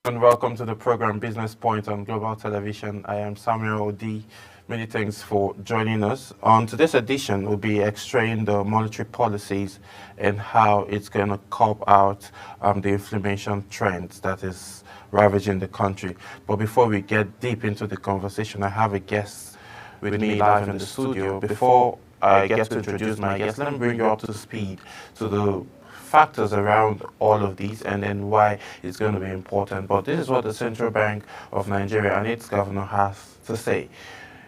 And welcome to the program Business Point on Global Television. I am Samuel Odi. Many thanks for joining us. On today's edition, we'll be extracting the monetary policies and how it's going to curb out the inflation trends that is ravaging the country. But before we get deep into the conversation, I have a guest with me live in the studio. Before I get to introduce my guest, let me bring you up to speed to the factors around all of these and then why it's going to be important. But this is what the Central Bank of Nigeria and its governor has to say.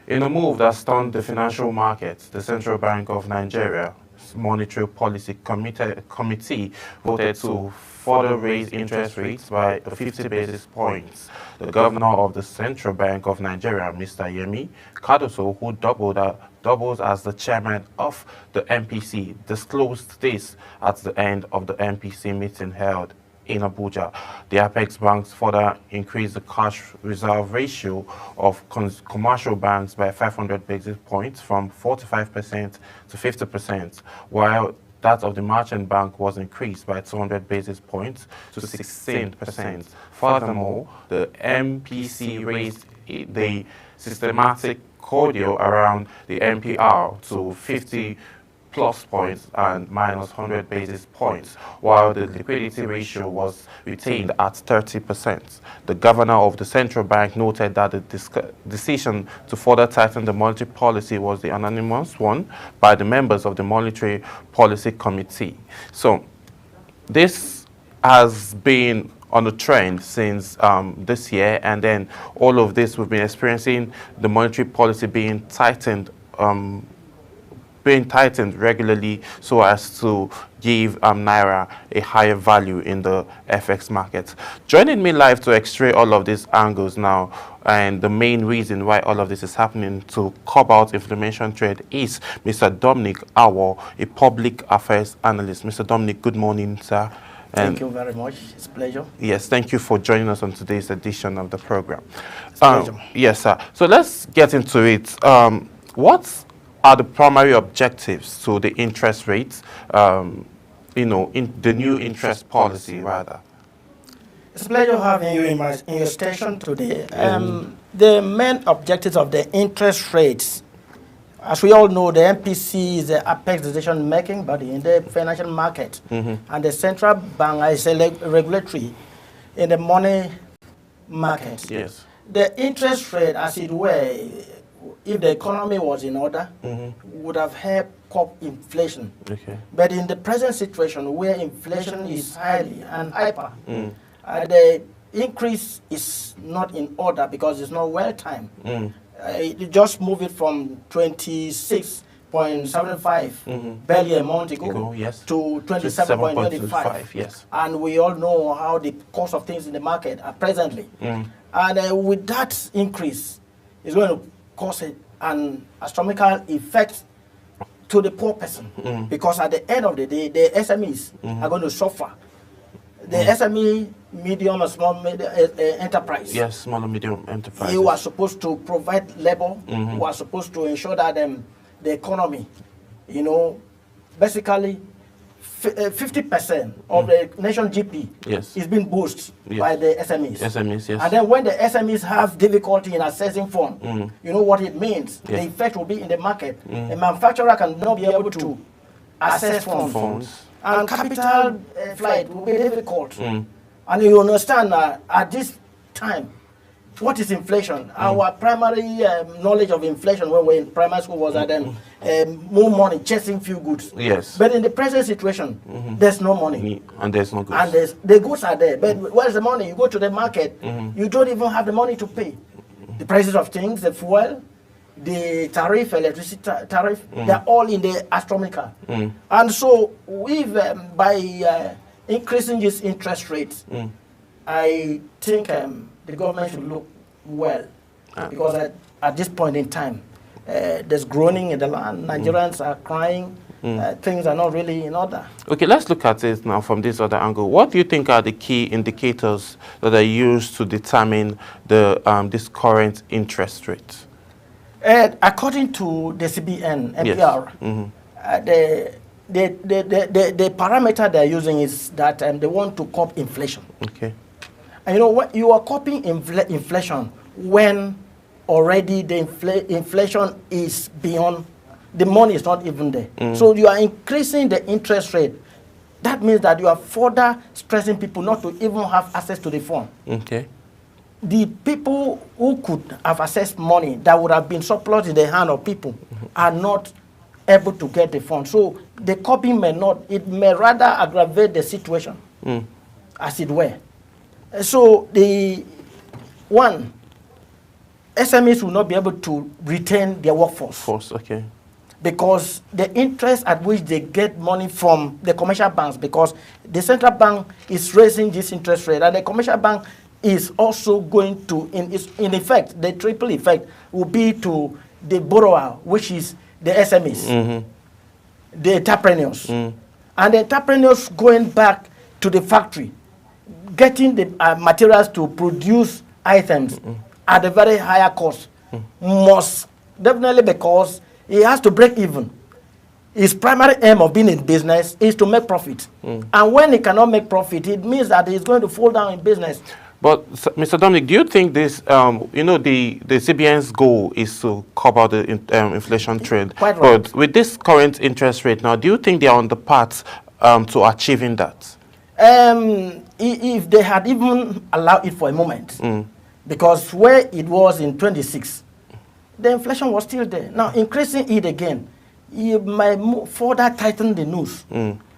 In a move that stunned the financial markets, the Central Bank of Nigeria's Monetary Policy Committee voted to further raise interest rates by 50 basis points. The governor of the Central Bank of Nigeria, Mr. Yemi Cardoso, who doubles as the chairman of the MPC, disclosed this at the end of the MPC meeting held in Abuja. The Apex banks further increased the cash reserve ratio of commercial banks by 500 basis points from 45% to 50%, while that of the merchant bank was increased by 200 basis points to 16%. Furthermore, the MPC raised the systematic corridor around the MPR to 50 plus points and minus 100 basis points, while the liquidity ratio was retained at 30%. The governor of the central bank noted that the decision to further tighten the monetary policy was the unanimous one by the members of the Monetary Policy Committee. So this has been on a trend since this year, and then all of this we've been experiencing the monetary policy being tightened regularly so as to give Naira a higher value in the FX market. Joining me live to x-ray all of these angles now and the main reason why all of this is happening to curb out inflation trade is Mr. Dominic Awor, a public affairs analyst. Mr. Dominic, good morning, sir. Thank you very much. It's a pleasure. Yes, thank you for joining us on today's edition of the program. It's a pleasure. Yes, sir. So let's get into it. What are the primary objectives to the interest rates, in the new interest policy, rather? It's a pleasure having you in your station today. The main objectives of the interest rates, as we all know, the MPC is the apex decision-making body in the financial market, and the central bank is a regulatory in the money market. Yes. The interest rate, as it were, if the economy was in order, would have helped curb inflation. Okay. But in the present situation where inflation is highly and hyper, the increase is not in order because it's not well timed. It just moved it from 26.75 billion a month ago yes, to 27.25. Yes. And we all know how the cost of things in the market are presently. And with that increase, it's going to cause an astronomical effect to the poor person, because at the end of the day, the SMEs are going to suffer. The SME, medium and small enterprise. Yes, small and medium enterprises. You are supposed to provide labor. You are supposed to ensure that the economy, basically 50% of the nation GP is being boosted by the SMEs. SMEs, yes. And then when the SMEs have difficulty in accessing funds, you know what it means. The effect will be in the market. A manufacturer cannot be able to access funds. And capital flight will be difficult. And you understand that at this time, what is inflation? Our primary knowledge of inflation when we were in primary school was that more money chasing few goods. Yes. But in the present situation, there's no money. And there's no goods. And the goods are there. But where's the money? You go to the market, you don't even have the money to pay. The prices of things, the fuel, the tariff, electricity tariff, they're all in the astronomical. And so by increasing these interest rates, I think the government should look well, because at this point in time, there's groaning in the land. Nigerians are crying. Things are not really in order. Okay, let's look at it now from this other angle. What do you think are the key indicators that are used to determine the this current interest rate? According to the CBN, NPR, the parameter they're using is that they want to curb inflation. Okay. And you know what? You are copying inflation when already the inflation is beyond, the money is not even there. So you are increasing the interest rate. That means that you are further stressing people not to even have access to the fund. Okay. The people who could have accessed money that would have been surplus in the hand of people are not able to get the fund. So the copying may not, it may rather aggravate the situation, as it were. So the one, SMEs will not be able to retain their workforce. Okay. Because the interest at which they get money from the commercial banks, because the central bank is raising this interest rate, and the commercial bank is also going to, in effect, the triple effect will be to the borrower, which is the SMEs, the entrepreneurs. And the entrepreneurs going back to the factory, getting the materials to produce items at a very higher cost, must definitely, because he has to break even. His primary aim of being in business is to make profit. And when he cannot make profit, it means that he's going to fall down in business. But, Mr. Dominic, do you think this, you know, the CBN's goal is to curb out the inflation trend? Quite right. But with this current interest rate now, do you think they are on the path to achieving that? If they had even allowed it for a moment, because where it was in 26, the inflation was still there. Now, increasing it again, you might further tighten the noose.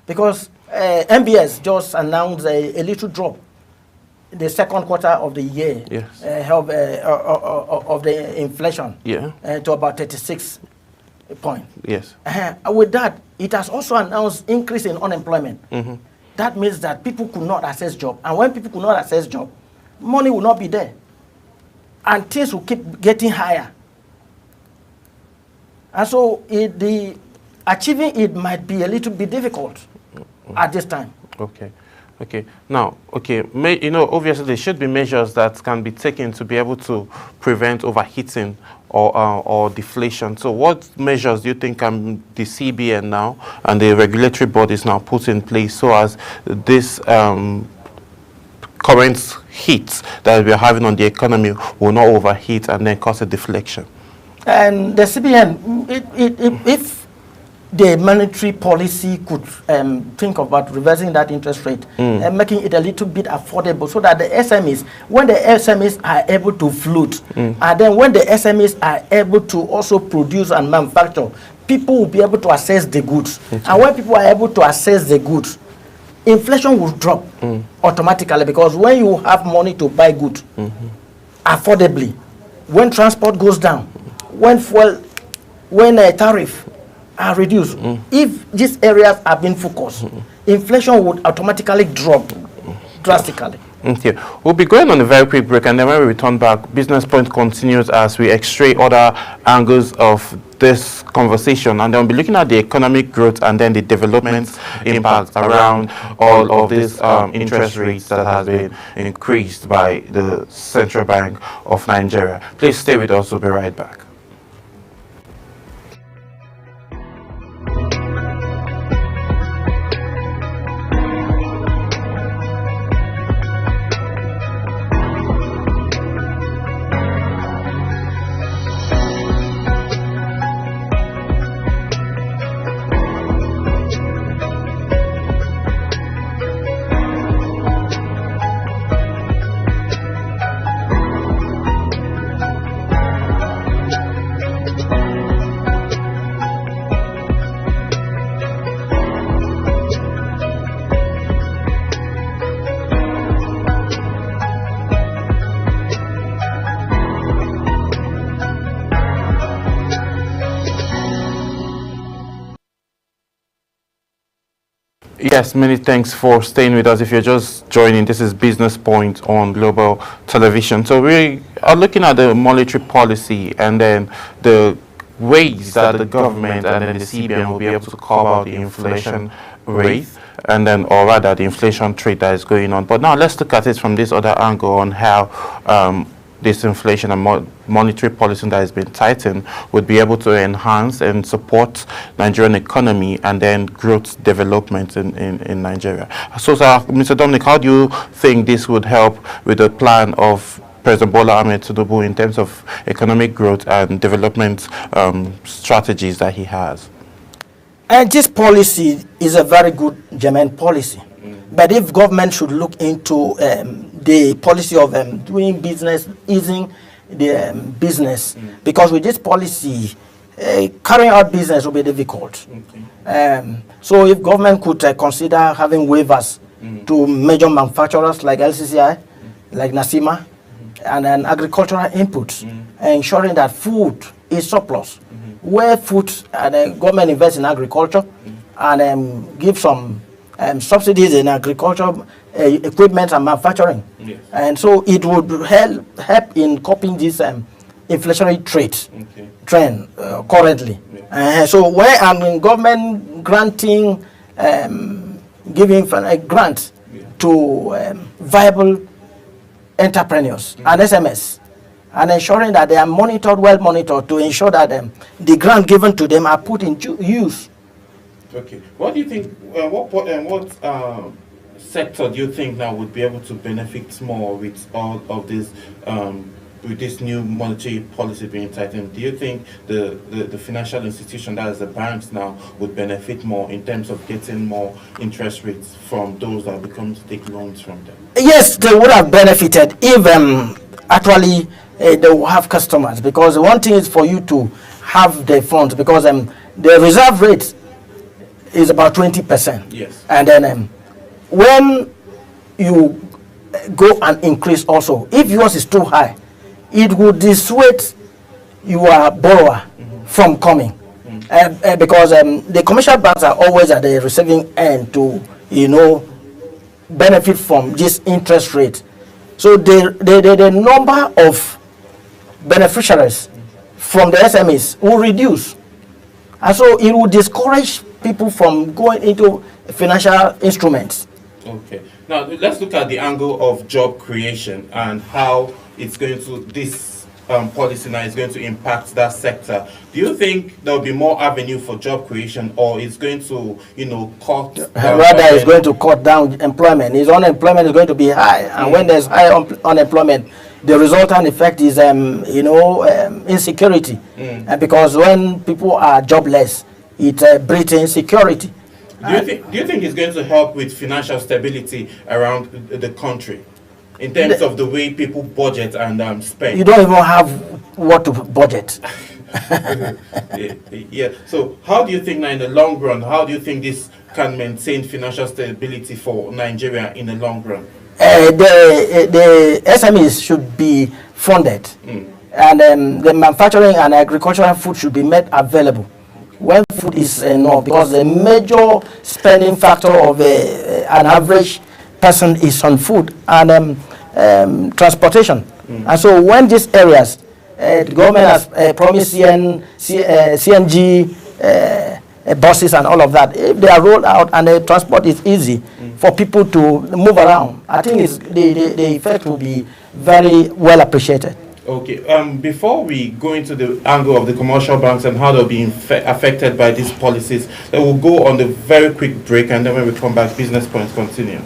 Because MBS just announced a little drop in the second quarter of the year of the inflation to about 36 points. Yes. With that, it has also announced increase in unemployment. That means that people could not access job. And when people could not access job, money will not be there. And things will keep getting higher. And so achieving it might be a little bit difficult at this time. Okay. Okay. Now, you know, obviously there should be measures that can be taken to be able to prevent overheating or deflation. So what measures do you think can the CBN now and the regulatory bodies now put in place so as this current heat that we are having on the economy will not overheat and then cause a deflection? And the CBN, if the monetary policy could think about reversing that interest rate and making it a little bit affordable so that the SMEs, when the SMEs are able to float, and then when the SMEs are able to also produce and manufacture, people will be able to access the goods. And when people are able to access the goods, inflation will drop automatically, because when you have money to buy goods affordably, when transport goes down, when fuel, when tariff are reduced, if these areas are being focused, inflation would automatically drop drastically. Okay, we'll be going on a very quick break, and then when we return back, Business Point continues as we extract other angles of this conversation, and then we'll be looking at the economic growth and then the development impact around all of these interest rates that has been increased by the Central Bank of Nigeria. Please stay with us, we'll be right back. Yes, many thanks for staying with us. If you're just joining, this is Business Point on Global Television. So we are looking at the monetary policy and then the ways that the government and then the CBN will be able to curb out the inflation rate and then, or rather, the inflation trade that is going on. But now let's look at it from this other angle on how this inflation and monetary policy that has been tightened would be able to enhance and support Nigerian economy and then growth development in Nigeria. So, sir, Mr. Dominic, how do you think this would help with the plan of President Bola Ahmed Tinubu in terms of economic growth and development strategies that he has? And this policy is a very good German policy. But if government should look into the policy of doing business, easing the business, because with this policy, carrying out business will be difficult. So if government could consider having waivers to major manufacturers like LCCI, like Nasima, and then agricultural inputs, ensuring that food is surplus. Where food and government invests in agriculture and give some subsidies in agriculture equipment and manufacturing. And so it would help in coping this inflationary trend currently. So where I'm in government granting, giving a grant to viable entrepreneurs and SMS, and ensuring that they are monitored, well monitored, to ensure that the grant given to them are put into use. Okay. What do you think? What sector do you think now would be able to benefit more with all of this? With this new monetary policy being tightened, do you think the financial institution, that is the banks now, would benefit more in terms of getting more interest rates from those that become to take loans from them? Yes, they would have benefited if actually they will have customers, because one thing is for you to have the funds, because the reserve rate is about 20%. Yes. And then when you go and increase also, if yours is too high, it would dissuade your borrower from coming. Because the commercial banks are always at the receiving end to, benefit from this interest rate. So the number of beneficiaries from the SMEs will reduce. And so it will discourage people from going into financial instruments. Okay. Now let's look at the angle of job creation and how it's going to, this policy now is going to impact that sector. Do you think there will be more avenue for job creation, or it's going to, cut down? Rather, it's going to cut down employment. His unemployment is going to be high, and when there's high unemployment, the resultant effect is, insecurity. Because when people are jobless, it breeds insecurity. Do you think it's going to help with financial stability around the country, in terms of the way people budget and spend? You don't even have what to budget. Yeah. So how do you think now in the long run, how do you think this can maintain financial stability for Nigeria in the long run? The SMEs should be funded, and the manufacturing and agricultural food should be made available when food is enough, because the major spending factor of an average person is on food and transportation. And so when these areas, the government has promised CNG buses and all of that, if they are rolled out and the transport is easy for people to move around, I think the effect will be very well appreciated. Okay, before we go into the angle of the commercial banks and how they'll be affected by these policies, we'll go on a very quick break, and then when we come back, Business Points continues.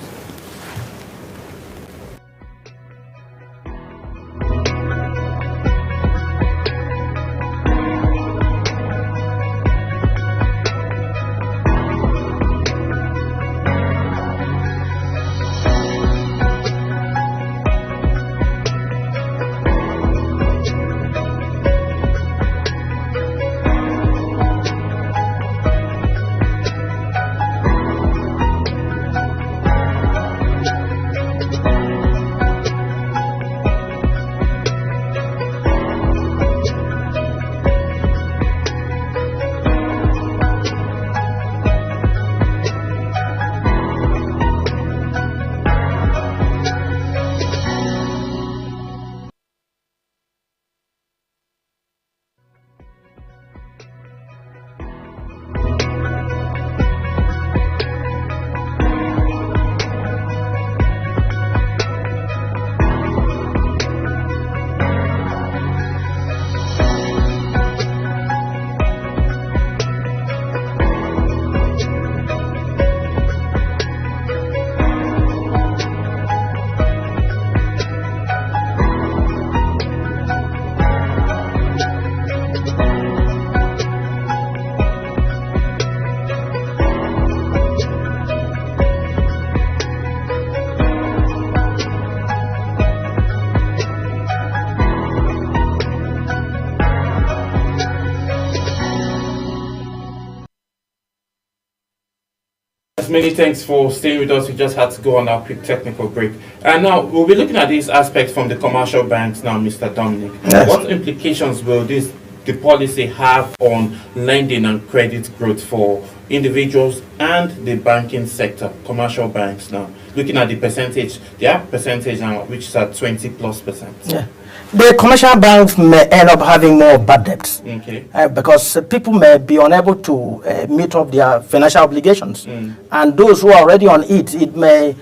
Many thanks for staying with us. We just had to go on a quick technical break. And now we'll be looking at these aspects from the commercial banks now, Mr. Dominic. Yes. What implications will the policy have on lending and credit growth for individuals and the banking sector, commercial banks now? Looking at the percentage, their percentage now, which is at 20+%. Yeah. The commercial banks may end up having more bad debts, Okay. because people may be unable to meet up their financial obligations. And those who are already on it may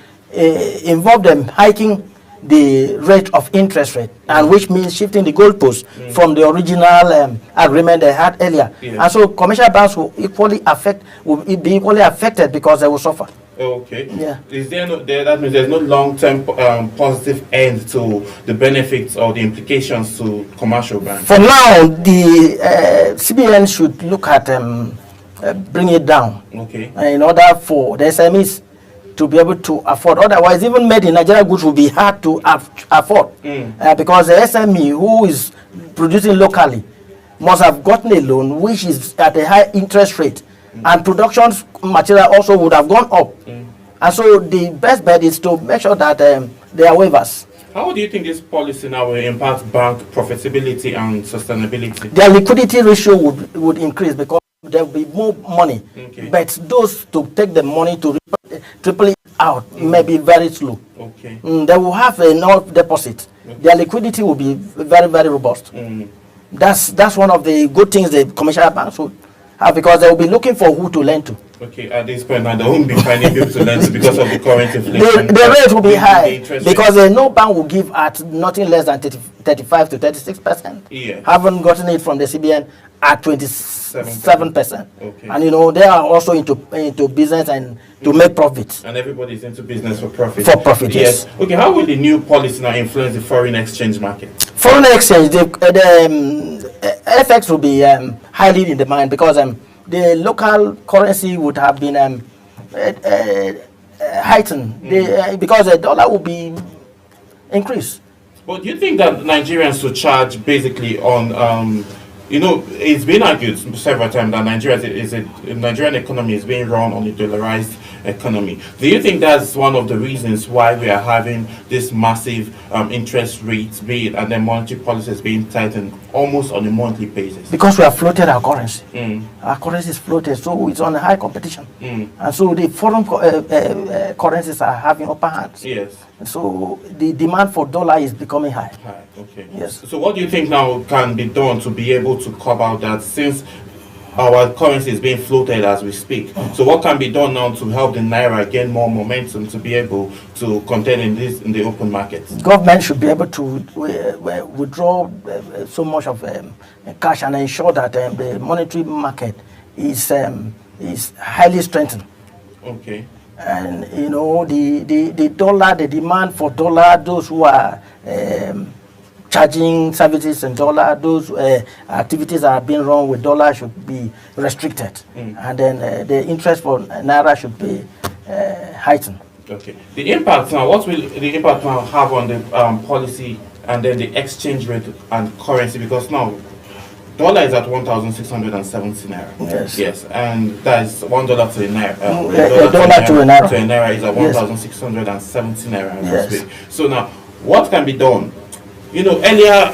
involve them hiking the rate of interest rate, and which means shifting the goalposts from the original agreement they had earlier. Yeah. And so commercial banks will be equally affected because they will suffer. Okay. Yeah. Is there that means there's no long-term positive end to the benefits or the implications to commercial banks? For now, the CBN should look at bring it down. Okay. In order for the SMEs to be able to afford. Otherwise, even made in Nigeria goods will be hard to afford, because the SME who is producing locally must have gotten a loan which is at a high interest rate, and production material also would have gone up. And so the best bet is to make sure that there are waivers. How do you think this policy now will impact bank profitability and sustainability? Their liquidity ratio would increase because there will be more money. Okay. But those to take the money to triple it out may be very slow. Okay. They will have enough deposit. Okay. Their liquidity will be very, very robust. That's one of the good things the commercial banks would have, because they will be looking for who to lend to. Okay, at this point now, they won't be finding people to lend to because of the current inflation. The rate will be high interest because no bank will give at nothing less than 35 to 36%. Yes. Haven't gotten it from the CBN at 27%. Okay. And they are also into business and to make profits. And everybody's into business for profit. For profit, yes. Okay, how will the new policy now influence the foreign exchange market? Foreign exchange, the FX will be highly in demand because the local currency would have been heightened because the dollar will be increased. But do you think that Nigerians should charge basically on, it's been argued several times that Nigerian economy is being run on a dollarized economy. Do you think that's one of the reasons why we are having this massive interest rates and then monetary policies being tightened almost on a monthly basis? Because we have floated our currency. Our currency is floated, so it's on a high competition. And so the foreign currencies are having upper hands. Yes. So the demand for dollar is becoming high. Okay. Yes. So what do you think now can be done to be able to cover that, since our currency is being floated as we speak? So what can be done now to help the naira gain more momentum to be able to contend in the open market? Government should be able to withdraw so much of cash and ensure that the monetary market is highly strengthened. Okay. And the dollar, the demand for dollar, those who are charging services in dollar, those activities that are being run with dollar should be restricted, and then the interest for naira should be heightened. Okay. The impact now, what will the impact now have on the policy and then the exchange rate and currency? Because now dollar is at 1,670 naira. Yes. Yes, and that is $1 to a naira. Dollar to a naira. To a naira is at 1,670 naira. Yes. So now, what can be done? Earlier,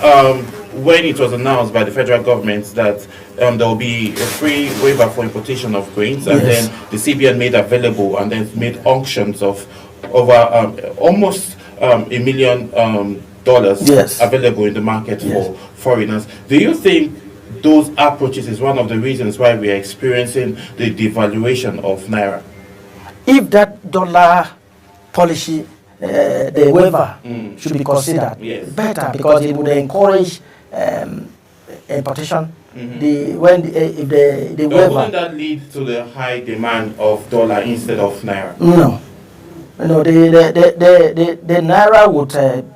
when it was announced by the federal government that there will be a free waiver for importation of grains, and then the CBN made available and then made auctions of over almost $1 million available in the market for foreigners. Do you think those approaches is one of the reasons why we are experiencing the devaluation of naira? If that dollar policy, the waiver should be considered better, because it would encourage importation. If the waiver, wouldn't that lead to the high demand of dollar instead of naira? No, the naira would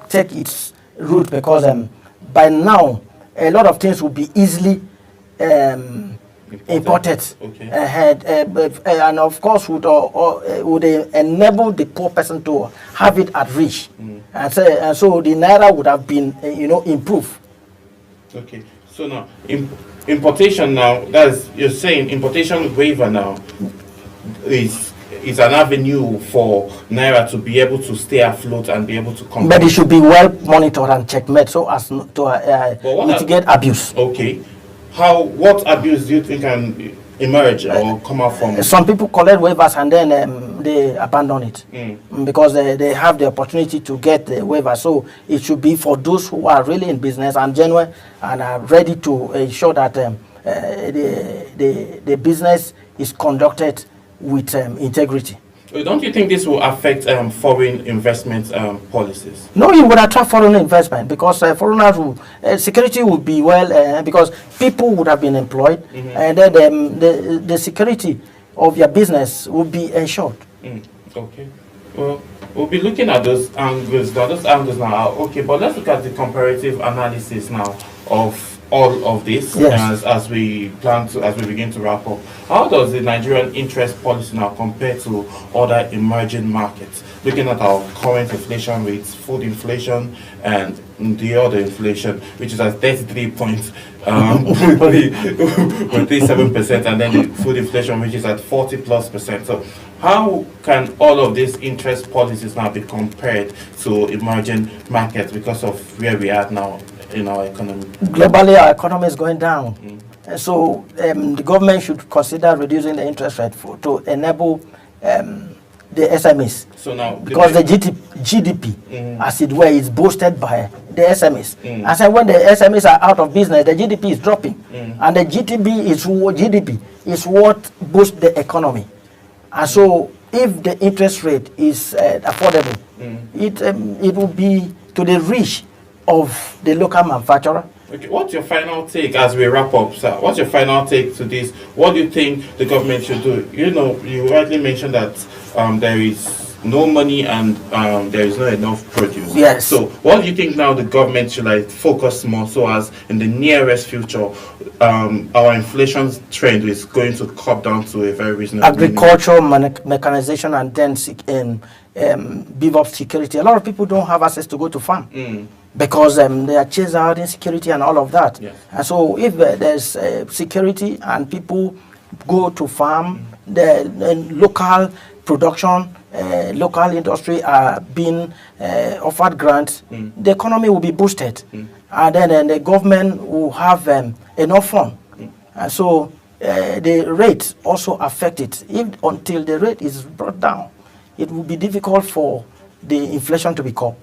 take its route, because by now a lot of things would be easily imported ahead, and of course would enable the poor person to have it at reach, and so the naira would have been improved. Okay, so now importation now, you're saying importation waiver now is is an avenue for Naira to be able to stay afloat and be able to compete. But it should be well monitored and checkmate so as to mitigate abuse. Okay. What abuse do you think can emerge or come out from? Some people collect waivers and then they abandon it because they have the opportunity to get the waiver. So it should be for those who are really in business and genuine and are ready to ensure that the business is conducted with integrity. Don't you think this will affect foreign investment policies? No, it would attract foreign investment because foreigners will, security would be well, because people would have been employed, and then the security of your business will be ensured. Okay. Well, we'll be looking at those angles now. Okay, but let's look at the comparative analysis now of all of this as we begin to wrap up. How does the Nigerian interest policy now compare to other emerging markets? Looking at our current inflation rates, food inflation, and the other inflation, which is at 33.37%, and then the food inflation, which is at 40+%. So how can all of these interest policies now be compared to emerging markets because of where we are now in our economy? Globally, our economy is going down. So the government should consider reducing the interest rate to enable the SMEs. So now, because the GDP, as it were, is boosted by the SMEs. And so when the SMEs are out of business, the GDP is dropping. And the GDP is what boosts the economy. And so if the interest rate is affordable, it will be to the reach of the local manufacturer. Okay, what's your final take as we wrap up, sir? What's your final take to this? What do you think the government should do? You know, you rightly mentioned that there is no money and there is not enough produce. Yes. So what do you think now the government should focus more so as in the nearest future our inflation trend is going to cut down to a very reasonable agricultural mechanization and then beef up security. A lot of people don't have access to go to farm. Because they are chased out insecurity and all of that. Yes. And so if there's security and people go to farm, the local production, local industry are being offered grants, the economy will be boosted. And then the government will have enough fund. And so the rate also affect it. Until the rate is brought down, it will be difficult for the inflation to be curbed.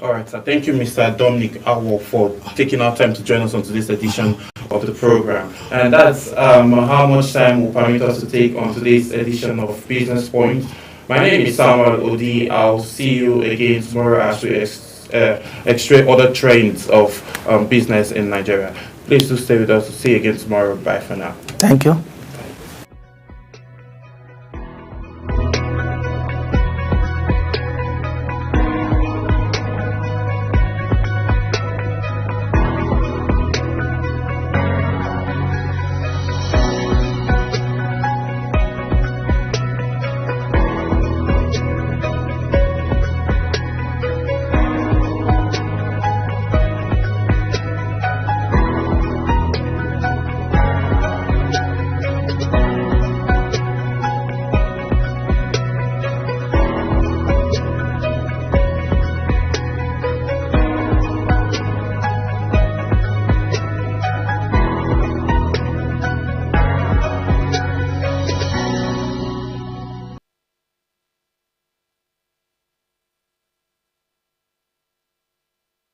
All right, so thank you, Mr. Dominic Awor, for taking our time to join us on today's edition of the program. And that's how much time will permit us to take on today's edition of Business Point. My name is Samuel Odi. I'll see you again tomorrow as we extract other trends of business in Nigeria. Please do stay with us. See you again tomorrow. Bye for now. Thank you.